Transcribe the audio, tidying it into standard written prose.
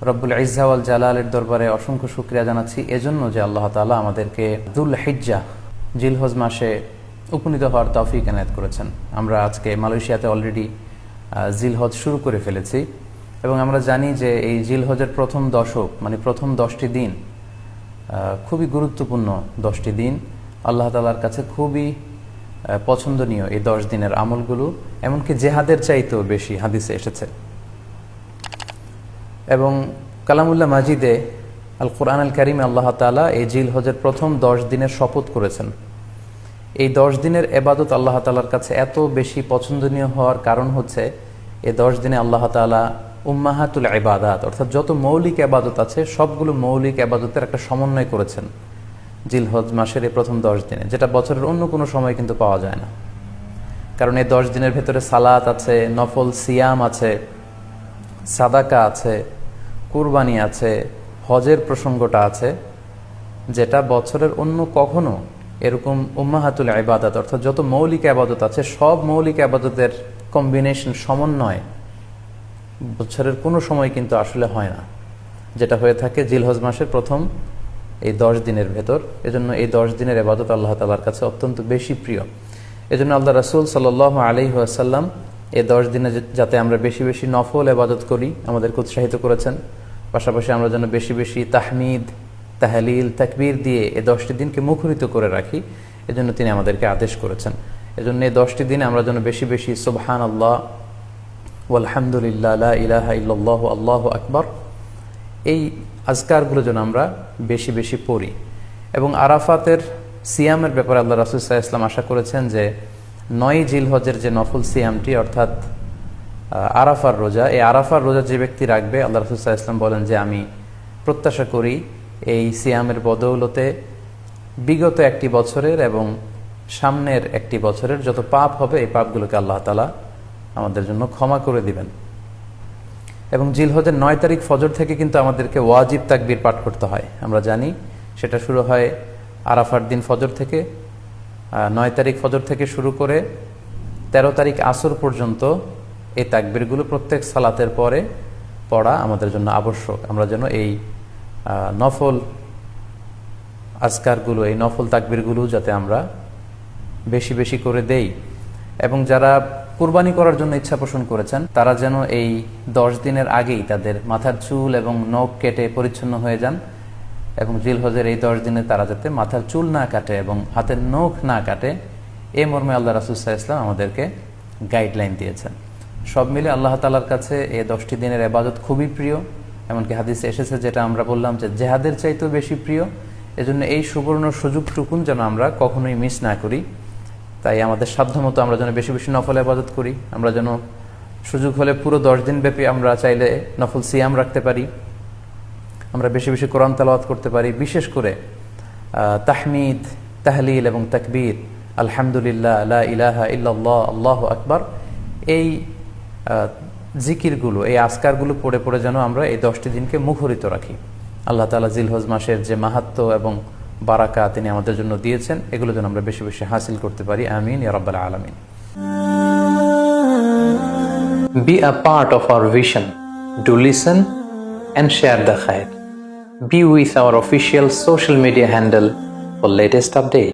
রব্বুল ইজ্জা ওয়াল জালালের দরবারে অসংখ্য শুকরিয়া জানাচ্ছি এজন্য যে আল্লাহ তাআলা আমাদেরকে যুল হিজ্জা জিলহজ মাসে উপনীত হওয়ার তৌফিক এনায়েত করেছেন। আমরা আজকে মালয়েশিয়াতে অলরেডি জিলহজ শুরু করে ফেলেছি এবং আমরা জানি যে এই জিলহজের প্রথম দশক মানে প্রথম 10টি দিন খুবই গুরুত্বপূর্ণ 10টি দিন। আল্লাহ তাআলার কাছে খুবই পছন্দনীয় এই 10 দিনের আমলগুলো, এমনকি জেহাদের চাইতেও বেশি হাদিসে এসেছে। এবং কালামুল্লাহ মাজিদে আল কুরআন আল কারিমে আল্লাহ তাআলা এই জিলহজের প্রথম 10 দিনের শপথ করেছেন। এই 10 দিনের এবাদত আল্লাহ তাআলার কাছে এত বেশি পছন্দনীয় হওয়ার কারণ হচ্ছে এই 10 দিনে আল্লাহ তাআলা উম্মাহাতুল ইবাদাত অর্থাৎ যত মৌলিক এবাদত আছে সবগুলো মৌলিক এবাদতের একটা সমন্বয় করেছেন জিলহজ মাসের এই প্রথম 10 দিনে, যেটা বছরের অন্য কোনো সময় কিন্তু পাওয়া যায় না। কারণ এই 10 দিনের ভেতরে সালাত আছে, নফল সিয়াম আছে, সাদাকা আছে, কুরবানি আছে, হজের প্রসঙ্গটা আছে, যেটা বছরের অন্য কখনো এরকম উম্মাহাতুল ইবাদত অর্থাৎ যত মৌলিক আবাদত আছে সব মৌলিক আবাদতের কম্বিনেশন সমন্বয় বছরের কোনো সময় কিন্তু আসলে হয় না, যেটা হয়ে থাকে জিলহজ মাসের প্রথম এই 10 দিনের ভেতর। এজন্য এই 10 দিনের ইবাদত আল্লাহ তাআলার কাছে অত্যন্ত বেশি প্রিয়। এজন্য আল্লাহ রাসূল সাল্লাল্লাহু আলাইহি ওয়াসাল্লাম এই 10 দিনে যাতে আমরা বেশি বেশি নফল ইবাদত করি আমাদেরকে উৎসাহিত করেছেন। পাশাপাশি আমরা যেন বেশি বেশি তাহমিদ, তাহলিল, তাকবীর দিয়ে এই 10টি দিনকে মুখরিত করে রাখি, এজন্য তিনি আমাদেরকে আদেশ করেছেন। এজন্য এই 10টি দিনে আমরা যেন বেশি বেশি সুবহানাল্লাহ ওয়ালহামদুলিল্লাহ লা ইলাহা ইল্লাল্লাহু আল্লাহু আকবার এই আজকারগুলো যেন আমরা বেশি বেশি পড়ি। এবং আরাফাতের সিয়ামের ব্যাপারে আল্লাহ রাসূল সাল্লাল্লাহু আলাইহি ওয়াসাল্লাম আশা করেছেন যে 9 জিলহজের যে নফল সিয়ামটি অর্থাৎ আরাফার রোজা, এই আরাফার রোজা যে ব্যক্তি রাখবে আল্লাহ রাসূল সাল্লাল্লাহু আলাইহি ওয়াসাল্লাম বলেন যে আমি প্রত্যাশা করি এই সিয়ামের বদৌলতে বিগত একটি বছরের এবং সামনের একটি বছরের যত পাপ হবে এই পাপগুলোকে আল্লাহ তাআলা আমাদের জন্য ক্ষমা করে দিবেন। এবং জিলহজের 9 তারিখ ফজর থেকে কিন্তু আমাদেরকে ওয়াজিব তাকবীর পাঠ করতে হয়। আমরা জানি সেটা শুরু হয় আরাফার দিন ফজর থেকে। 9 তারিখ ফজর থেকে শুরু করে 13 তারিখ আসর পর্যন্ত এই তাকবীরগুলো প্রত্যেক সালাতের পরে পড়া আমাদের জন্য আবশ্যক। আমরা যেন এই নফল আজকারগুলো, এই নফল তাকবীরগুলো যাতে আমরা বেশি বেশি করে দেই। এবং যারা কুরবানি করার জন্য ইচ্ছা পোষণ করেছেন তারা যেন এই 10 দিনের আগেই তাদের মাথার চুল এবং নখ কেটে পরিচ্ছন্ন হয়ে যান এবং জিলহজের এই 10 দিনে তারা যাতে মাথার চুল না কাটে এবং হাতের নখ না কাটে, এই মর্মে আল্লাহ রাসূল সাল্লাল্লাহু আলাইহি ওয়াসাল্লাম আমাদেরকে গাইডলাইন দিয়েছেন। সব মিলে আল্লাহ তাআলার কাছে এই 10টি দিনের ইবাদত খুবই প্রিয়। এমনকি হাদিসে এসেছে, যেটা আমরা বললাম যে জেহাদের চাইতেও বেশি প্রিয়। এজন্য এই সুবর্ণ সুযোগটুকুন যেন আমরা কখনোই মিস না করি। তাই আমাদের সাধ্যমতো আমরা যেন বেশি বেশি নফল ইবাদত করি। আমরা যেন সুযোগ হলে পুরো 10 দিন ব্যাপী আমরা চাইলে নফল সিয়াম রাখতে পারি, আমরা বেশি বেশি কোরআন তেলাওয়াত করতে পারি। বিশেষ করে তাহমিদ, তাহলিল এবং তাকবীর, আলহামদুলিল্লাহ লা ইলাহা ইল্লাল্লাহ আল্লাহু আকবার, এই জিকিরগুলো, এই আজকারগুলো পড়ে পড়ে যেন আমরা এই 10টি দিনকে মুখরিত রাখি। আল্লাহ তাআলা জিলহজ মাসের যে মাহাত্ম্য এবং বারাকা তিনি আমাদের জন্য দিয়েছেন, এগুলো যেন আমরা বেশি বেশি হাসিল করতে পারি। আমিন ইয়া রাব্বাল আলামিন। Be a part of our vision. Do listen and share the khair. Be with our official social media handle for latest updates.